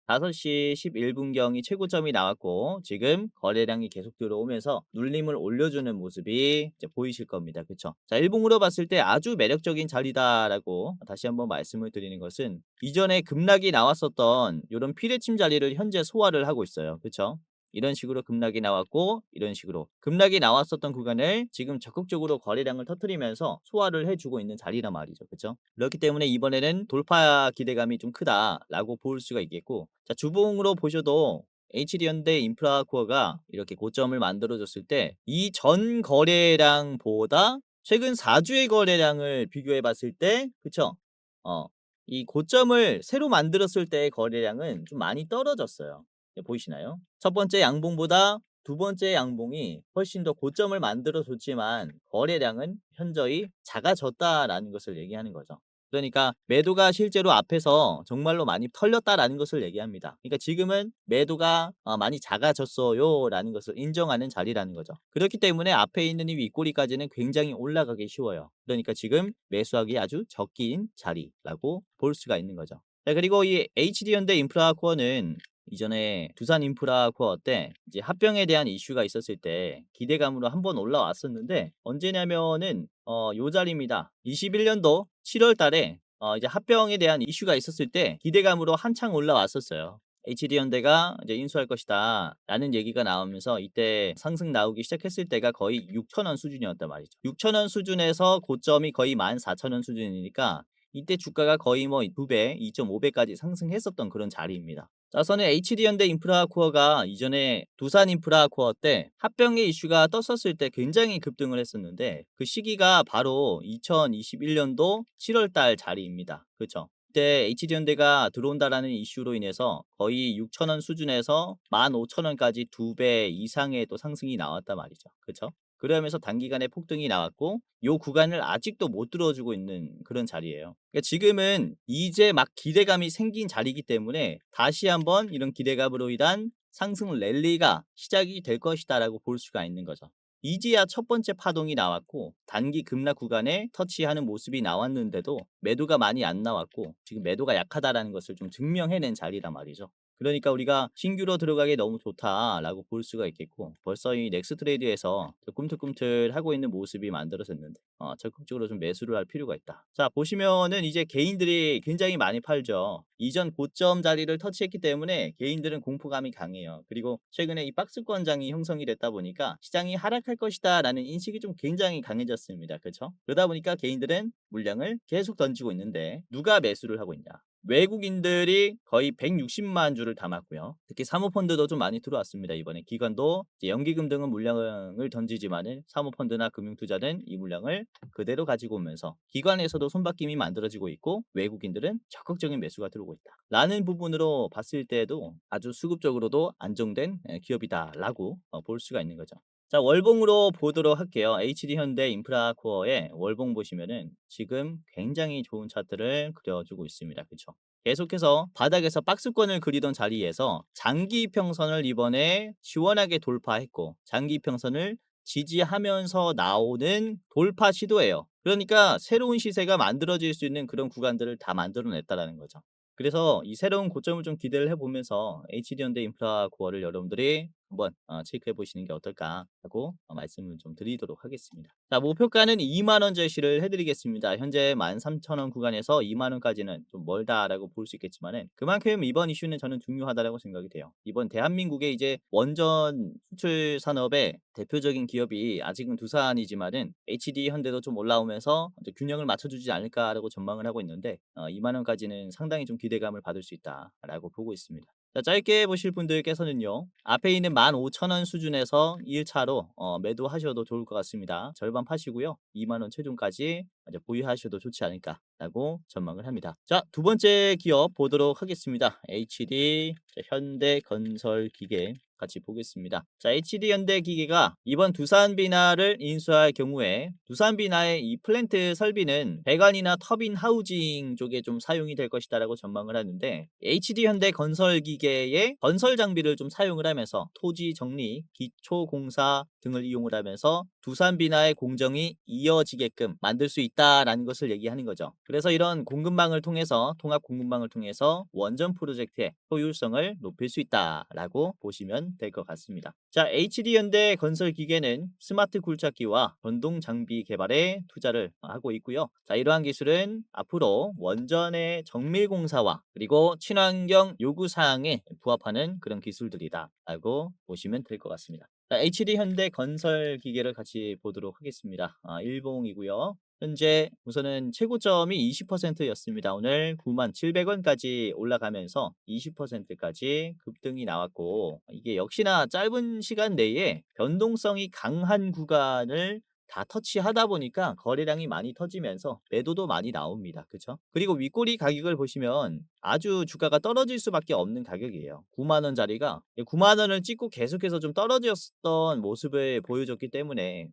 5시 11분경이 최고점이 나왔고 지금 거래량이 계속 들어오면서 눌림을 올려주는 모습이 이제 보이실 겁니다. 그쵸? 자, 일봉으로 봤을 때 아주 매력적인 자리다라고 다시 한번 말씀을 드리는 것은, 이전에 급락이 나왔었던 이런 피레침 자리를 현재 소화를 하고 있어요. 그쵸? 이런 식으로 급락이 나왔고 이런 식으로 급락이 나왔었던 구간을 지금 적극적으로 거래량을 터뜨리면서 소화를 해주고 있는 자리란 말이죠. 그렇죠? 그렇기 때문에 이번에는 돌파 기대감이 좀 크다라고 볼 수가 있겠고, 자 주봉으로 보셔도 HD현대 인프라코어가 이렇게 고점을 만들어줬을 때 이 전 거래량보다 최근 4주의 거래량을 비교해 봤을 때 그쵸? 어, 이 고점을 새로 만들었을 때의 거래량은 좀 많이 떨어졌어요. 보이시나요? 첫 번째 양봉보다 두 번째 양봉이 훨씬 더 고점을 만들어 줬지만 거래량은 현저히 작아졌다라는 것을 얘기하는 거죠. 그러니까 매도가 실제로 앞에서 정말로 많이 털렸다라는 것을 얘기합니다. 그러니까 지금은 매도가 많이 작아졌어요라는 것을 인정하는 자리라는 거죠. 그렇기 때문에 앞에 있는 이 윗꼬리까지는 굉장히 올라가기 쉬워요. 그러니까 지금 매수하기 아주 적긴 자리라고 볼 수가 있는 거죠. 자, 그리고 이 HD현대 인프라코어는 이전에 두산 인프라코어 때 이제 합병에 대한 이슈가 있었을 때 기대감으로 한번 올라왔었는데, 언제냐면은 요 자리입니다. 21년도 7월 달에 이제 합병에 대한 이슈가 있었을 때 기대감으로 한창 올라왔었어요. HD현대가 이제 인수할 것이다 라는 얘기가 나오면서 이때 상승 나오기 시작했을 때가 거의 6,000원 수준이었단 말이죠. 6,000원 수준에서 고점이 거의 14,000원 수준이니까 이때 주가가 거의 뭐 2배, 2.5배까지 상승했었던 그런 자리입니다. 자선의 HD현대 인프라코어가 이전에 두산 인프라코어 때 합병의 이슈가 떴었을 때 굉장히 급등을 했었는데, 그 시기가 바로 2021년도 7월 달 자리입니다. 그렇죠? 그때 HD현대가 들어온다라는 이슈로 인해서 거의 6,000원 수준에서 15,000원까지 2배 이상의 또 상승이 나왔단 말이죠. 그렇죠? 그러면서 단기간에 폭등이 나왔고 요 구간을 아직도 못 들어주고 있는 그런 자리예요. 그러니까 지금은 이제 막 기대감이 생긴 자리이기 때문에 다시 한번 이런 기대감으로 인한 상승 랠리가 시작이 될 것이다라고 볼 수가 있는 거죠. 이제야 첫 번째 파동이 나왔고 단기 급락 구간에 터치하는 모습이 나왔는데도 매도가 많이 안 나왔고 지금 매도가 약하다라는 것을 좀 증명해낸 자리란 말이죠. 그러니까 우리가 신규로 들어가기 너무 좋다라고 볼 수가 있겠고 벌써 이 넥스트레이드에서 꿈틀꿈틀하고 있는 모습이 만들어졌는데 적극적으로 좀 매수를 할 필요가 있다. 자 보시면은 이제 개인들이 굉장히 많이 팔죠. 이전 고점 자리를 터치했기 때문에 개인들은 공포감이 강해요. 그리고 최근에 이 박스권장이 형성이 됐다 보니까 시장이 하락할 것이다 라는 인식이 좀 굉장히 강해졌습니다. 그렇죠? 그러다 보니까 개인들은 물량을 계속 던지고 있는데 누가 매수를 하고 있냐? 외국인들이 거의 160만 주를 담았고요. 특히 사모펀드도 좀 많이 들어왔습니다. 이번에 기관도 이제 연기금 등은 물량을 던지지만은 사모펀드나 금융투자는 이 물량을 그대로 가지고 오면서 기관에서도 손바뀜이 만들어지고 있고 외국인들은 적극적인 매수가 들어오고 있다. 라는 부분으로 봤을 때도 아주 수급적으로도 안정된 기업이다라고 볼 수가 있는 거죠. 자, 월봉으로 보도록 할게요. HD현대 인프라코어의 월봉 보시면은 지금 굉장히 좋은 차트를 그려주고 있습니다. 그쵸? 계속해서 바닥에서 박스권을 그리던 자리에서 장기 이평선을 이번에 시원하게 돌파했고 장기 이평선을 지지하면서 나오는 돌파 시도예요. 그러니까 새로운 시세가 만들어질 수 있는 그런 구간들을 다 만들어냈다라는 거죠. 그래서 이 새로운 고점을 좀 기대를 해보면서 HD현대 인프라코어를 여러분들이 한번 체크해 보시는 게 어떨까 하고 말씀을 좀 드리도록 하겠습니다. 자, 목표가는 2만 원 제시를 해드리겠습니다. 현재 13,000원 구간에서 2만 원까지는 좀 멀다라고 볼 수 있겠지만은 그만큼 이번 이슈는 저는 중요하다라고 생각이 돼요. 이번 대한민국의 이제 원전 수출 산업의 대표적인 기업이 아직은 두산이지만은 HD 현대도 좀 올라오면서 이제 균형을 맞춰주지 않을까라고 전망을 하고 있는데 2만 원까지는 상당히 좀 기대감을 받을 수 있다라고 보고 있습니다. 자, 짧게 보실 분들께서는요. 앞에 있는 15,000원 수준에서 1차로 매도하셔도 좋을 것 같습니다. 절반 파시고요. 2만 원 최종까지 이제 보유하셔도 좋지 않을까라고 전망을 합니다. 자, 두 번째 기업 보도록 하겠습니다. HD 현대건설기계 같이 보겠습니다. 자, HD현대기계가 이번 두산비나를 인수할 경우에 두산비나의 이 플랜트 설비는 배관이나 터빈 하우징 쪽에 좀 사용이 될 것이다라고 전망을 하는데 HD현대건설기계의 건설 장비를 좀 사용을 하면서 토지 정리, 기초 공사 등을 이용을 하면서 두산비나의 공정이 이어지게끔 만들 수 있다라는 것을 얘기하는 거죠. 그래서 이런 공급망을 통해서 통합 공급망을 통해서 원전 프로젝트의 효율성을 높일 수 있다라고 보시면 될 것 같습니다. 자, HD현대 건설 기계는 스마트 굴착기와 전동 장비 개발에 투자를 하고 있고요. 자, 이러한 기술은 앞으로 원전의 정밀 공사와 그리고 친환경 요구 사항에 부합하는 그런 기술들이다라고 보시면 될 것 같습니다. 자, HD현대 건설 기계를 같이 보도록 하겠습니다. 일봉이고요. 현재 우선은 최고점이 20%였습니다. 오늘 97,700원까지 올라가면서 20%까지 급등이 나왔고 이게 역시나 짧은 시간 내에 변동성이 강한 구간을 다 터치하다 보니까 거래량이 많이 터지면서 매도도 많이 나옵니다. 그렇죠? 그리고 윗꼬리 가격을 보시면 아주 주가가 떨어질 수밖에 없는 가격이에요. 9만 원짜리가 9만 원을 찍고 계속해서 좀 떨어졌던 모습을 보여줬기 때문에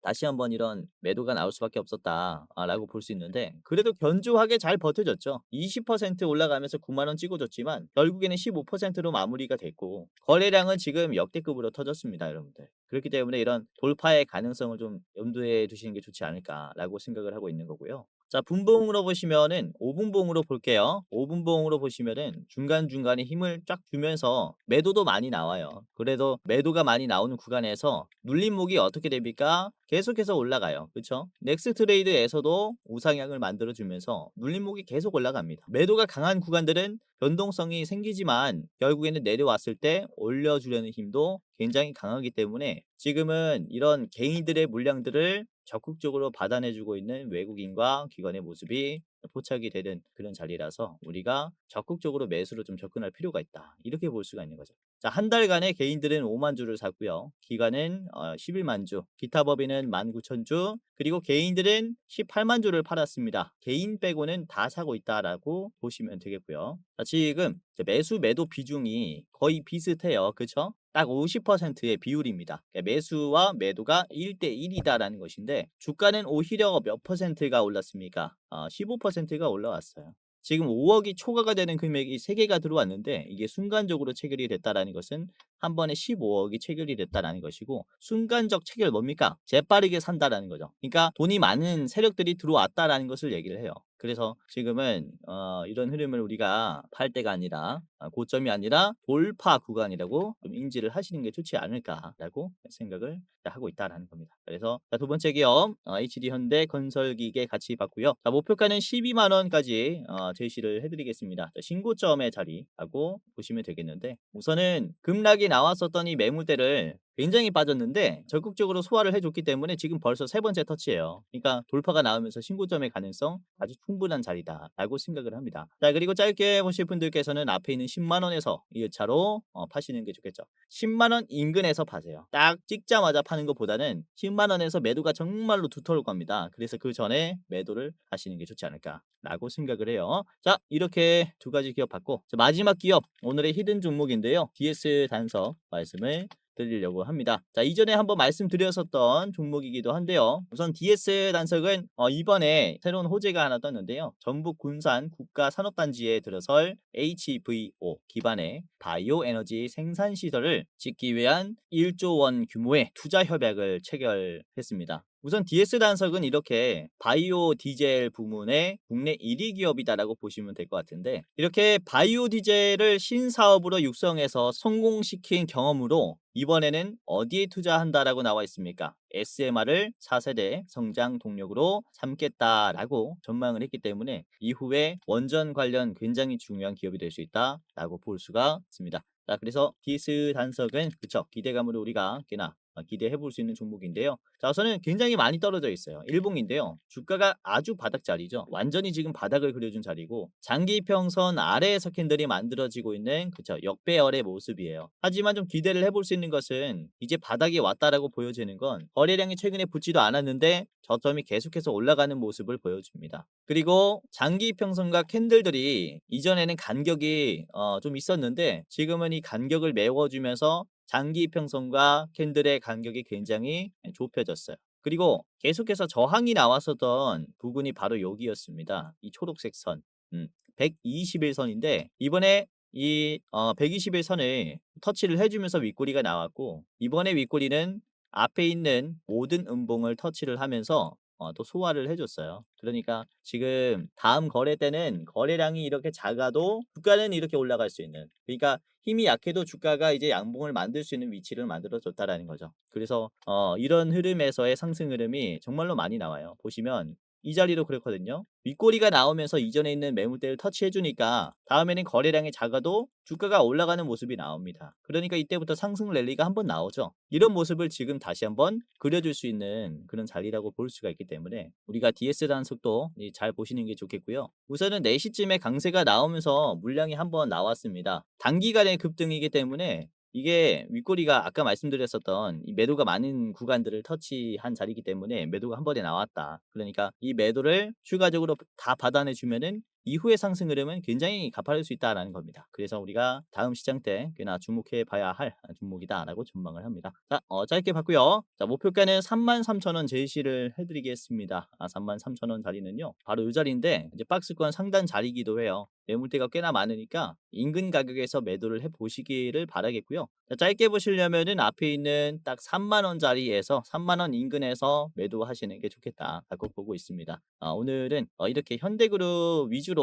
다시 한번 이런 매도가 나올 수밖에 없었다라고 볼 수 있는데 그래도 견조하게 잘 버텨줬죠. 20% 올라가면서 9만 원 찍어줬지만 결국에는 15%로 마무리가 됐고 거래량은 지금 역대급으로 터졌습니다, 여러분들. 그렇기 때문에 이런 돌파의 가능성을 좀 염두에 두시는 게 좋지 않을까라고 생각을 하고 있는 거고요. 자, 분봉으로 보시면은 5분봉으로 볼게요. 5분봉으로 보시면은 중간중간에 힘을 쫙 주면서 매도도 많이 나와요. 그래도 매도가 많이 나오는 구간에서 눌림목이 어떻게 됩니까? 계속해서 올라가요. 그렇죠? 넥스트 트레이드에서도 우상향을 만들어 주면서 눌림목이 계속 올라갑니다. 매도가 강한 구간들은 변동성이 생기지만 결국에는 내려왔을 때 올려주려는 힘도 굉장히 강하기 때문에 지금은 이런 개인들의 물량들을 적극적으로 받아내주고 있는 외국인과 기관의 모습이 포착이 되는 그런 자리라서 우리가 적극적으로 매수로 좀 접근할 필요가 있다. 이렇게 볼 수가 있는 거죠. 자, 한 달간에 개인들은 5만 주를 샀고요. 기관은 11만 주, 기타 법인은 19,000주, 그리고 개인들은 18만 주를 팔았습니다. 개인 빼고는 다 사고 있다라고 보시면 되겠고요. 자, 지금 매수 매도 비중이 거의 비슷해요. 그렇죠? 딱 50%의 비율입니다. 그러니까 매수와 매도가 1대1이다라는 것인데 주가는 오히려 몇 퍼센트가 올랐습니까? 15%가 올라왔어요. 지금 5억이 초과가 되는 금액이 3개가 들어왔는데 이게 순간적으로 체결이 됐다라는 것은 한 번에 15억이 체결이 됐다라는 것이고 순간적 체결 뭡니까? 재빠르게 산다라는 거죠. 그러니까 돈이 많은 세력들이 들어왔다라는 것을 얘기를 해요. 그래서 지금은 이런 흐름을 우리가 팔 때가 아니라 고점이 아니라 돌파 구간이라고 좀 인지를 하시는 게 좋지 않을까라고 생각을 하고 있다라는 겁니다. 그래서 두 번째 기업 HD현대 건설기계 같이 봤고요. 자, 목표가는 12만 원까지 제시를 해드리겠습니다. 자, 신고점의 자리라고 보시면 되겠는데 우선은 급락이 나왔었던 이 매물대를 굉장히 빠졌는데 적극적으로 소화를 해줬기 때문에 지금 벌써 세 번째 터치예요. 그러니까 돌파가 나오면서 신고점의 가능성 아주 충분한 자리다라고 생각을 합니다. 자, 그리고 짧게 보실 분들께서는 앞에 있는 10만 원에서 2차로 파시는 게 좋겠죠. 10만 원 인근에서 파세요. 딱 찍자마자 파는 것보다는 10만 원에서 매도가 정말로 두터울 겁니다. 그래서 그 전에 매도를 하시는 게 좋지 않을까라고 생각을 해요. 자, 이렇게 두 가지 기업 봤고 자, 마지막 기업 오늘의 히든 종목인데요. DS 단석 말씀을 드리려고 합니다. 자, 이전에 한번 말씀드렸었던 종목이기도 한데요. 우선 DS 단석은 이번에 새로운 호재가 하나 떴는데요. 전북 군산 국가산업단지에 들어설 HVO 기반의 바이오 에너지 생산 시설을 짓기 위한 1조 원 규모의 투자 협약을 체결했습니다. 우선 DS 단석은 이렇게 바이오 디젤 부문의 국내 1위 기업이다라고 보시면 될 것 같은데 이렇게 바이오 디젤을 신사업으로 육성해서 성공시킨 경험으로 이번에는 어디에 투자한다라고 나와 있습니까? SMR을 4세대 성장 동력으로 삼겠다라고 전망을 했기 때문에 이후에 원전 관련 굉장히 중요한 기업이 될 수 있다라고 볼 수가 있습니다. 자, 그래서 DS 단석은 그쵸 기대감으로 우리가 꽤나 기대해 볼 수 있는 종목인데요. 자, 우선은 굉장히 많이 떨어져 있어요. 일봉인데요. 주가가 아주 바닥자리죠. 완전히 지금 바닥을 그려준 자리고 장기평선 아래에서 캔들이 만들어지고 있는 그쵸 역배열의 모습이에요. 하지만 좀 기대를 해볼 수 있는 것은 이제 바닥이 왔다라고 보여지는 건 거래량이 최근에 붙지도 않았는데 저점이 계속해서 올라가는 모습을 보여줍니다. 그리고 장기평선과 캔들들이 이전에는 간격이 좀 있었는데 지금은 이 간격을 메워주면서 장기평선과 캔들의 간격이 굉장히 좁혀졌어요. 그리고 계속해서 저항이 나왔었던 부분이 바로 여기였습니다. 이 초록색 선 121선인데 이번에 이 121선을 터치를 해주면서 윗꼬리가 나왔고 이번에 윗꼬리는 앞에 있는 모든 음봉을 터치를 하면서 또 소화를 해줬어요. 그러니까 지금 다음 거래 때는 거래량이 이렇게 작아도 주가는 이렇게 올라갈 수 있는 그러니까 힘이 약해도 주가가 이제 양봉을 만들 수 있는 위치를 만들어 줬다라는 거죠. 그래서 이런 흐름에서의 상승 흐름이 정말로 많이 나와요. 보시면 이 자리도 그렇거든요. 윗꼬리가 나오면서 이전에 있는 매물대를 터치해 주니까 다음에는 거래량이 작아도 주가가 올라가는 모습이 나옵니다. 그러니까 이때부터 상승 랠리가 한번 나오죠. 이런 모습을 지금 다시 한번 그려줄 수 있는 그런 자리라고 볼 수가 있기 때문에 우리가 DS 단속도 잘 보시는 게 좋겠고요. 우선은 4시쯤에 강세가 나오면서 물량이 한번 나왔습니다. 단기간의 급등이기 때문에 이게 윗꼬리가 아까 말씀드렸었던 이 매도가 많은 구간들을 터치한 자리이기 때문에 매도가 한 번에 나왔다. 그러니까 이 매도를 추가적으로 다 받아내 주면은 이후의 상승 흐름은 굉장히 가파를 수 있다라는 겁니다. 그래서 우리가 다음 시장 때 꽤나 주목해 봐야 할 종목이다라고 전망을 합니다. 자, 짧게 봤고요. 자, 목표가는 33,000원 제시를 해드리겠습니다. 33,000원 자리는요. 바로 이 자리인데 이제 박스권 상단 자리이기도 해요. 매물대가 꽤나 많으니까 인근 가격에서 매도를 해 보시기를 바라겠고요. 자, 짧게 보시려면은 앞에 있는 딱 3만 원짜리에서 3만 원 인근에서 매도하시는 게 좋겠다라고 보고 있습니다. 오늘은 이렇게 현대그룹 위주로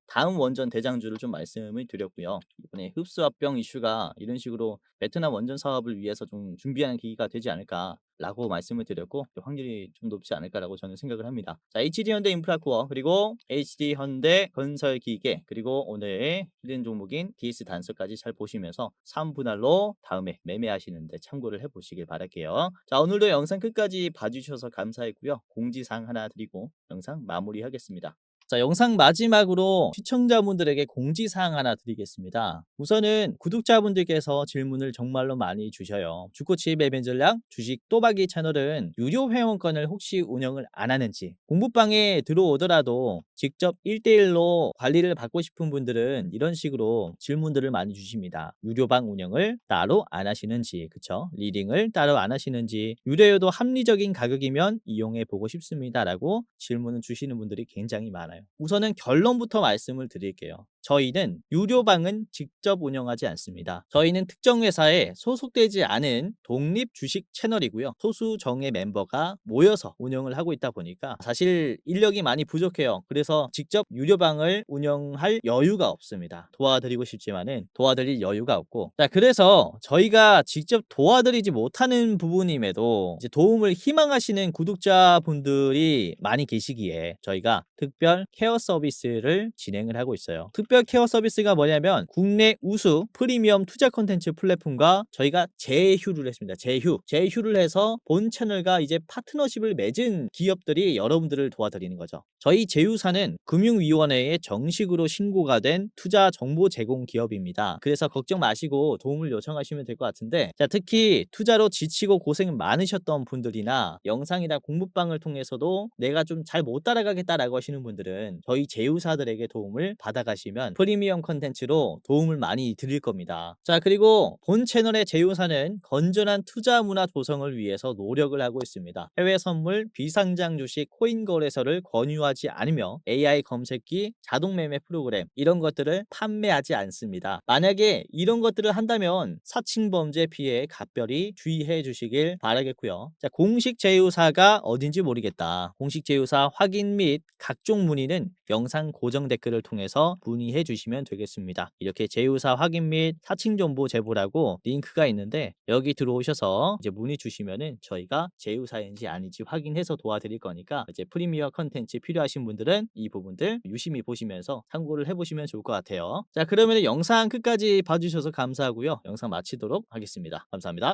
다음 원전 대장주를 좀 말씀을 드렸고요. 이번에 흡수합병 이슈가 이런 식으로 베트남 원전 사업을 위해서 좀 준비하는 계기가 되지 않을까라고 말씀을 드렸고 확률이 좀 높지 않을까라고 저는 생각을 합니다. 자, HD현대 인프라코어 그리고 HD현대 건설기계 그리고 오늘 히든 종목인 DS 단서까지 잘 보시면서 3분할로 다음에 매매하시는데 참고를 해보시길 바랄게요. 자, 오늘도 영상 끝까지 봐주셔서 감사했고요. 공지사항 하나 드리고 영상 마무리하겠습니다. 자, 영상 마지막으로 시청자분들에게 공지사항 하나 드리겠습니다. 우선은 구독자분들께서 질문을 정말로 많이 주셔요. 주코치 매매 전략 주식 또박이 채널은 유료 회원권을 혹시 운영을 안 하는지 공부방에 들어오더라도 직접 1대1로 관리를 받고 싶은 분들은 이런 식으로 질문들을 많이 주십니다. 유료방 운영을 따로 안 하시는지, 그쵸? 리딩을 따로 안 하시는지, 유료여도 합리적인 가격이면 이용해 보고 싶습니다라고 질문을 주시는 분들이 굉장히 많아요. 우선은 결론부터 말씀을 드릴게요. 저희는 유료방은 직접 운영하지 않습니다. 저희는 특정 회사에 소속되지 않은 독립 주식 채널이고요. 소수 정예 멤버가 모여서 운영을 하고 있다 보니까 사실 인력이 많이 부족해요. 그래서 직접 유료방을 운영할 여유가 없습니다. 도와드리고 싶지만은 도와드릴 여유가 없고, 자, 그래서 저희가 직접 도와드리지 못하는 부분임에도 이제 도움을 희망하시는 구독자분들이 많이 계시기에 저희가 특별 케어 서비스를 진행을 하고 있어요. 특별 케어 서비스가 뭐냐면 국내 우수 프리미엄 투자 콘텐츠 플랫폼과 저희가 제휴를 했습니다. 제휴를 해서 본 채널과 이제 파트너십을 맺은 기업들이 여러분들을 도와드리는 거죠. 저희 제휴사는 금융위원회에 정식으로 신고가 된 투자 정보 제공 기업입니다. 그래서 걱정 마시고 도움을 요청하시면 될 것 같은데, 자, 특히 투자로 지치고 고생 많으셨던 분들이나 영상이나 공부방을 통해서도 내가 좀 잘 못 따라가겠다라고 하시는 분들은 저희 제휴사들에게 도움을 받아가시면 프리미엄 컨텐츠로 도움을 많이 드릴 겁니다. 자, 그리고 본 채널의 제휴사는 건전한 투자 문화 조성을 위해서 노력을 하고 있습니다. 해외 선물, 비상장 주식, 코인 거래소를 권유하지 않으며 AI 검색기, 자동 매매 프로그램 이런 것들을 판매하지 않습니다. 만약에 이런 것들을 한다면 사칭 범죄 피해에 각별히 주의해 주시길 바라겠고요. 자, 공식 제휴사가 어딘지 모르겠다. 공식 제휴사 확인 및 각종 문의는 영상 고정 댓글을 통해서 문의해 주시면 되겠습니다. 이렇게 제휴사 확인 및 사칭 정보 제보라고 링크가 있는데 여기 들어오셔서 이제 문의 주시면은 저희가 제휴사인지 아닌지 확인해서 도와드릴 거니까 이제 프리미어 컨텐츠 필요하신 분들은 이 부분들 유심히 보시면서 참고를 해보시면 좋을 것 같아요. 자, 그러면 영상 끝까지 봐주셔서 감사하고요. 영상 마치도록 하겠습니다. 감사합니다.